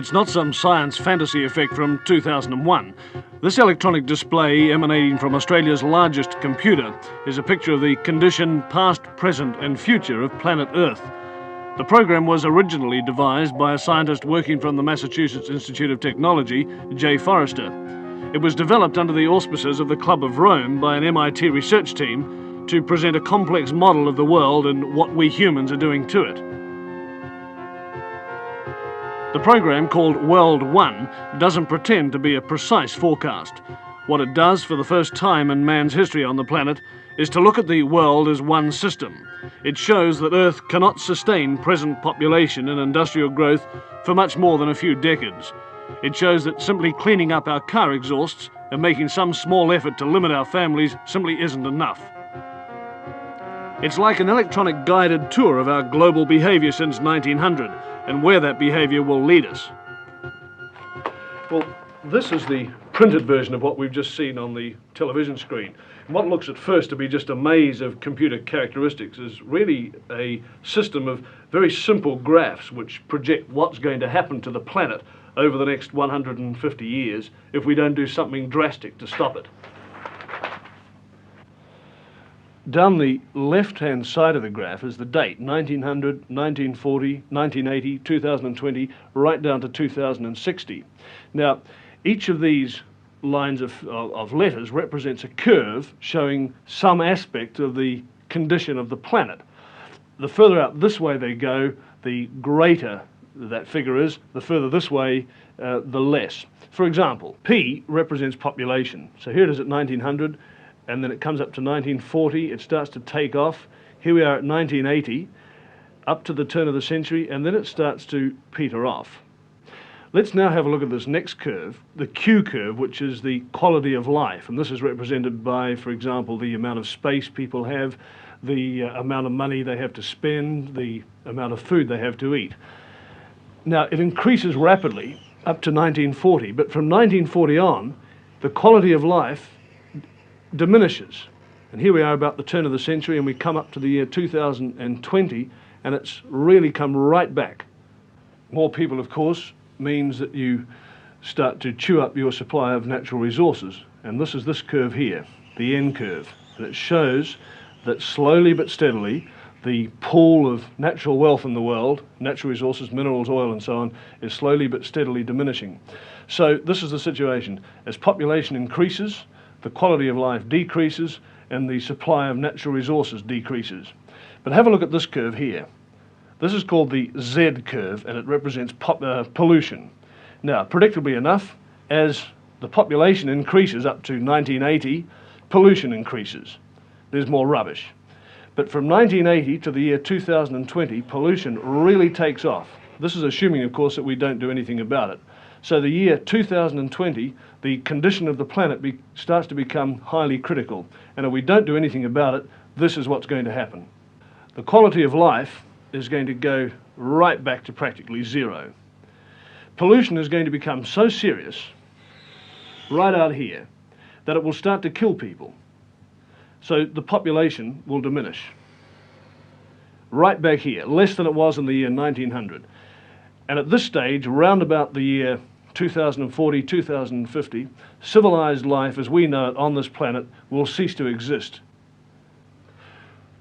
It's not some science fantasy effect from 2001. This electronic display, emanating from Australia's largest computer, is a picture of the condition, past, present and future of planet Earth. The program was originally devised by a scientist working from the Massachusetts Institute of Technology, J. Forrester. It was developed under the auspices of the Club of Rome by an MIT research team to present a complex model of the world and what we humans are doing to it. The program, called World 1, doesn't pretend to be a precise forecast. What it does for the first time in man's history on the planet is to look at the world as one system. It shows that Earth cannot sustain present population and industrial growth for much more than a few decades. It shows that simply cleaning up our car exhausts and making some small effort to limit our families simply isn't enough. It's like an electronic guided tour of our global behaviour since 1900 and where that behaviour will lead us. Well, this is the printed version of what we've just seen on the television screen. And what looks at first to be just a maze of computer characteristics is really a system of very simple graphs which project what's going to happen to the planet over the next 150 years if we don't do something drastic to stop it. Down the left-hand side of the graph is the date, 1900, 1940, 1980, 2020, right down to 2060. Now, each of these lines of letters represents a curve showing some aspect of the condition of the planet. The further out this way they go, the greater that figure is. The further this way, the less. For example, P represents population. So here it is at 1900, and then it comes up to 1940, it starts to take off. Here we are at 1980, up to the turn of the century, and then it starts to peter off. Let's now have a look at this next curve, the Q curve, which is the quality of life. And this is represented by, for example, the amount of space people have, the amount of money they have to spend, the amount of food they have to eat. Now, it increases rapidly up to 1940, but from 1940 on, the quality of life diminishes. And here we are about the turn of the century, and we come up to the year 2020, and it's really come right back. More people, of course, means that you start to chew up your supply of natural resources. And this is this curve here, the N curve. And it shows that slowly but steadily, the pool of natural wealth in the world, natural resources, minerals, oil and so on, is slowly but steadily diminishing. So this is the situation. As population increases, the quality of life decreases and the supply of natural resources decreases. But have a look at this curve here. This is called the Z curve, and it represents pollution. Now, predictably enough, as the population increases up to 1980, pollution increases. There's more rubbish. But from 1980 to the year 2020, pollution really takes off. This is assuming, of course, that we don't do anything about it. So the year 2020, the condition of the planet starts to become highly critical. And if we don't do anything about it, this is what's going to happen. The quality of life is going to go right back to practically zero. Pollution is going to become so serious, right out here, that it will start to kill people. So the population will diminish. Right back here, less than it was in the year 1900. And at this stage, around about the year 2040, 2050, civilized life as we know it on this planet will cease to exist.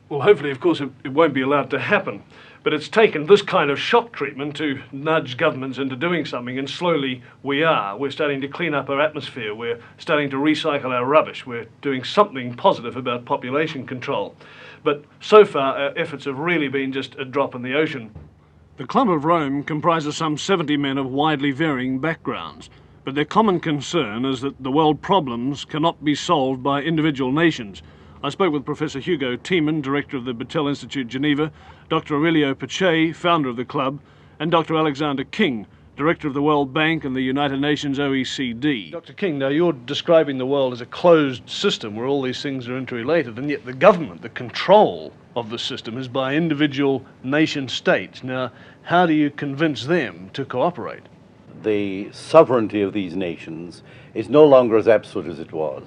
Well, hopefully, of course, it won't be allowed to happen. But it's taken this kind of shock treatment to nudge governments into doing something, and slowly we are. We're starting to clean up our atmosphere. We're starting to recycle our rubbish. We're doing something positive about population control. But so far, our efforts have really been just a drop in the ocean. The Club of Rome comprises some 70 men of widely varying backgrounds, but their common concern is that the world problems cannot be solved by individual nations. I spoke with Professor Hugo Tiemann, director of the Battelle Institute, Geneva, Dr. Aurelio Pache, founder of the club, and Dr. Alexander King, director of the World Bank and the United Nations OECD. Dr. King, now you're describing the world as a closed system where all these things are interrelated, and yet the government, the control of the system is by individual nation states. Now, how do you convince them to cooperate? The sovereignty of these nations is no longer as absolute as it was.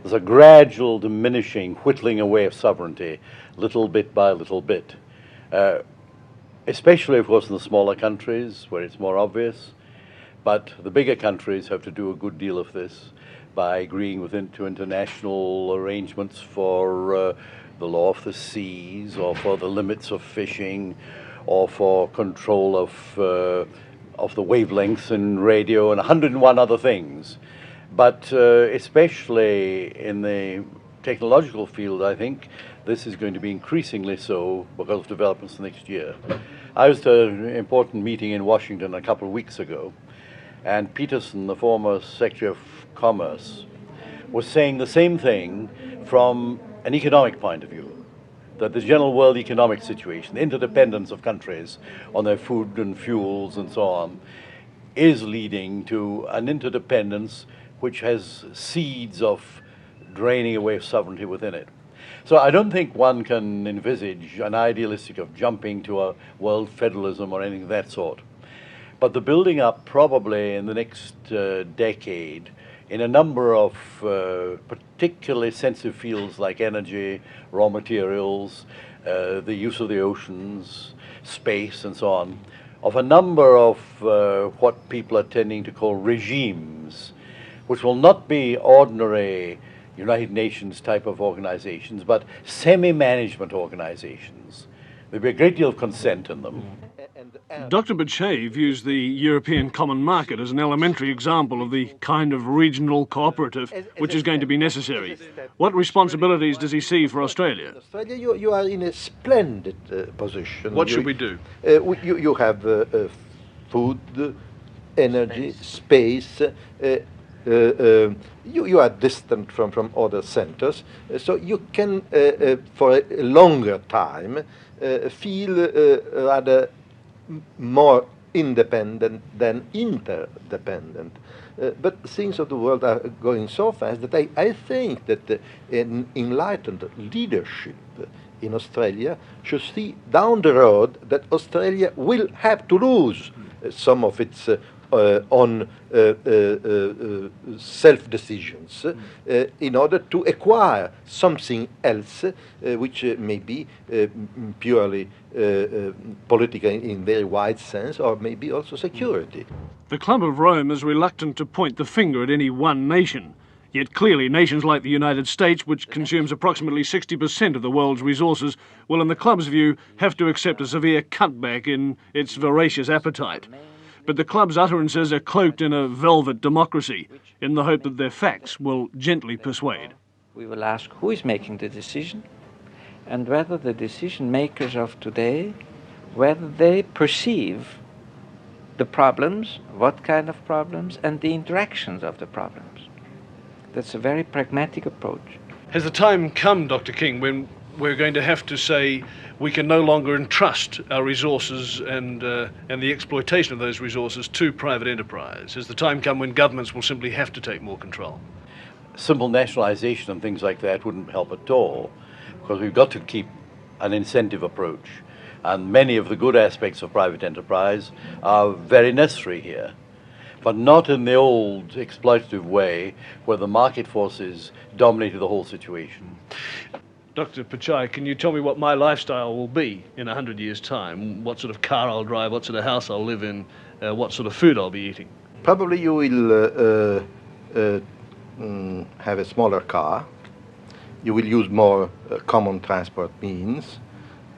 There's a gradual diminishing, whittling away of sovereignty, little bit by little bit. Especially, of course, in the smaller countries where it's more obvious. But the bigger countries have to do a good deal of this by agreeing to international arrangements for the law of the seas, or for the limits of fishing, or for control of the wavelengths in radio, and 101 other things. But especially in the technological field, I think this is going to be increasingly so because of developments next year. I was at an important meeting in Washington a couple of weeks ago, and Peterson, the former Secretary of Commerce, was saying the same thing from an economic point of view, that the general world economic situation, the interdependence of countries on their food and fuels and so on, is leading to an interdependence which has seeds of draining away of sovereignty within it. So I don't think one can envisage an idealistic of jumping to a world federalism or anything of that sort. But the building up probably in the next decade in a number of particularly sensitive fields like energy, raw materials, the use of the oceans, space and so on, of a number of what people are tending to call regimes, which will not be ordinary United Nations type of organizations, but semi-management organizations. There'll be a great deal of consent in them. Dr. Bichet views the European common market as an elementary example of the kind of regional cooperative which is going to be necessary. What responsibilities does he see for Australia? Australia, you are in a splendid position. What should we do? You have food, energy, space. You are distant from other centers, so you can, for a longer time, feel rather more independent than interdependent. But things of the world are going so fast that I think that an enlightened leadership in Australia should see down the road that Australia will have to lose some of its on self-decisions in order to acquire something else which may be purely political in very wide sense, or maybe also security. The Club of Rome is reluctant to point the finger at any one nation. Yet clearly nations like the United States, which consumes approximately 60% of the world's resources, will in the Club's view have to accept a severe cutback in its voracious appetite. But the Club's utterances are cloaked in a velvet democracy, in the hope that their facts will gently persuade. We will ask who is making the decision, and whether the decision makers of today, whether they perceive the problems, what kind of problems, and the interactions of the problems. That's a very pragmatic approach. Has the time come, Dr. King, when we're going to have to say we can no longer entrust our resources and the exploitation of those resources to private enterprise? Has the time come when governments will simply have to take more control? Simple nationalization and things like that wouldn't help at all, because we've got to keep an incentive approach. And many of the good aspects of private enterprise are very necessary here, but not in the old exploitative way where the market forces dominated the whole situation. Dr. Pichai, can you tell me what my lifestyle will be in 100 years' time? What sort of car I'll drive, what sort of house I'll live in, what sort of food I'll be eating? Probably you will have a smaller car. You will use more common transport means.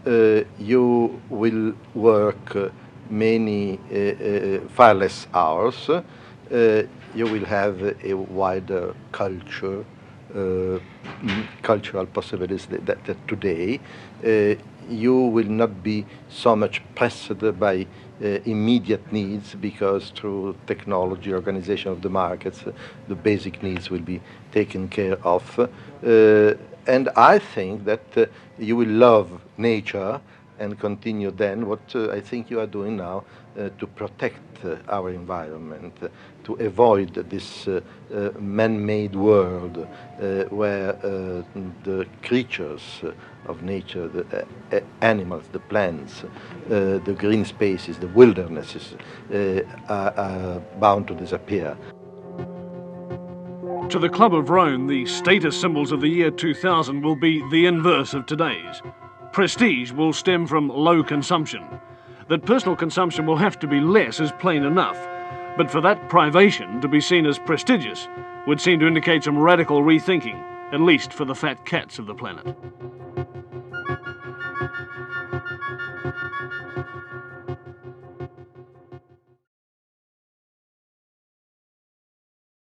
You will work many far less hours. You will have a wider cultural possibilities that today. You will not be so much pressed by immediate needs, because through technology, organization of the markets, the basic needs will be taken care of. And I think that you will love nature and continue then what I think you are doing now to protect our environment, to avoid this man-made world where the creatures of nature, the animals, the plants, the green spaces, the wildernesses are bound to disappear. To the Club of Rome, the status symbols of the year 2000 will be the inverse of today's. Prestige will stem from low consumption. That personal consumption will have to be less is plain enough, But for that privation to be seen as prestigious would seem to indicate some radical rethinking, at least for the fat cats of the planet.